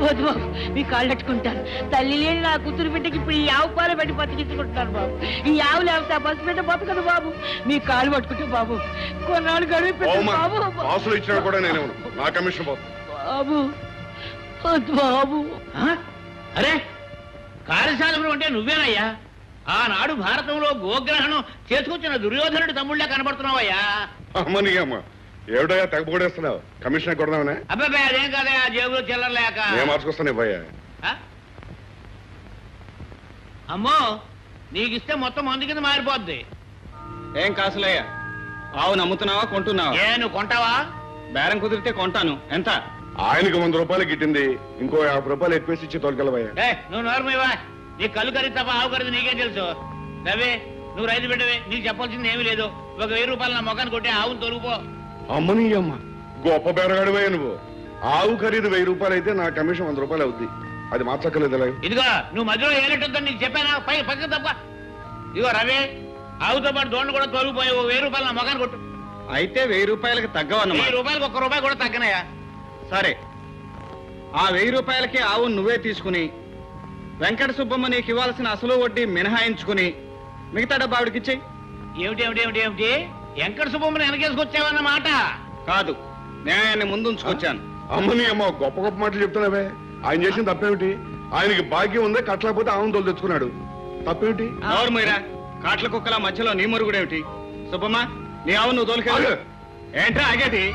వద్దు బాబు, మీ కాళ్ళు పెట్టుకుంటాను. తల్లి లేని నా కూతురు బిడ్డకి ఇప్పుడు ఈ ఆవు పాలు పెట్టి బతికించుకుంటాను బాబు. ఈ ఆవు లేకపోతే బస్సు బిడ్డ బతకదు బాబు. మీ కాళ్ళు పట్టుకుంటే బాబు కొన్నాళ్ళు గడువు పెట్టు బాబు. ఆసులు ఇచ్చినా కూడా నేను నా కమిషన్ బాబు వద్దు బాబు. అరే కార్యశాలకుడు అంటే నువ్వేనయ్యా? ఆనాడు భారతంలో గోగ్రహణం చేసుకొచ్చిన దుర్యోధనుడి తమ్ముళ్ళే కనబడుతున్నావయ్యా. అమ్మని అమ్మ ఏమిటయ్యా తెగపోడేస్తున్నావు? కమిషన్ కొడదామనే? అబ్బాయి అదేం కాదయా, జేబులో చిల్లరలేక. నేను మార్చుకొస్తాను ఇవ్వయ్యా. అమ్మో నీకిస్తే మొత్తం మందు కింద మారిపోద్ది. ఏం కాసులయ్యా? ఆవు నమ్ముతున్నావా కొంటున్నావా? నువ్వు కొంటావా? బేరం కుదిరితే కొంటాను. ఎంత? ఆయనకు 100 రూపాయలు గిట్టింది, ఇంకో 50 రూపాయలు ఎక్కువేసి ఇచ్చి తోలుకెళ్ళవయ్యా. నువ్వు నోరమివా, నీ కళ్ళు ఖరీదు తప్ప ఆవు ఖరీదు నీకేం తెలుసు? రవి నువ్వు రైతు బిడ్డవే, నీకు చెప్పాల్సింది ఏమీ లేదు. ఒక 1000 రూపాయలు నా మొఖాన్ని కొట్టి ఆవును తొలుగుపో. అమ్మని అమ్మ గొప్ప బేరగాడివయ్యా నువ్వు. ఆవు ఖరీదు 1000 రూపాయలు అయితే నా కమిషన్ 100 రూపాయలు అవుద్ది. అది మార్చక్కర్లేదు. ఇదిగో నువ్వు మధ్యలో ఏలెట్టొద్దని నీకు చెప్పానా? పక్క తప్ప. ఇదిగో రవి ఆవుతో పాటు దోండు కూడా తొలుగుపోయి 1000 రూపాయలు నా మొఖాన్ని కొట్టు. అయితే 1000 రూపాయలకి తగ్గవన్నమాట. 1000 రూపాయలకు 1 రూపాయి కూడా తగ్గనయా? సరే, ఆ 1000 రూపాయలకి ఆవు నువ్వే తీసుకుని వెంకట సుబ్బమ్మ నీకు ఇవ్వాల్సిన అసలు వడ్డీ మినహాయించుకుని మిగతా డబ్బు ఆవిడకిచ్చేయి. ఏమిటి వెంకట సుబ్బమ్మని వెనకేసుకొచ్చావన్నమాట? కాదు, న్యాయాన్ని ముందుంచుకొచ్చాను. అమ్మని అమ్మ గొప్ప గొప్ప మాటలు చెప్తున్నావే. ఆయన చేసిన తప్పేమిటి? ఆయనకి భాగ్యం ఉందే, కట్టలేకపోతే ఆవును తోలు తెచ్చుకున్నాడు. తప్పేమిటి? ఎవరు మీరా కాట్ల కుక్కల మధ్యలో నీ మురుగుడేమిటి? సుబ్బమ్మ నీ ఆవు నువ్వు తోలుకెళ్ళు. ఏంట్రా ఆగేది?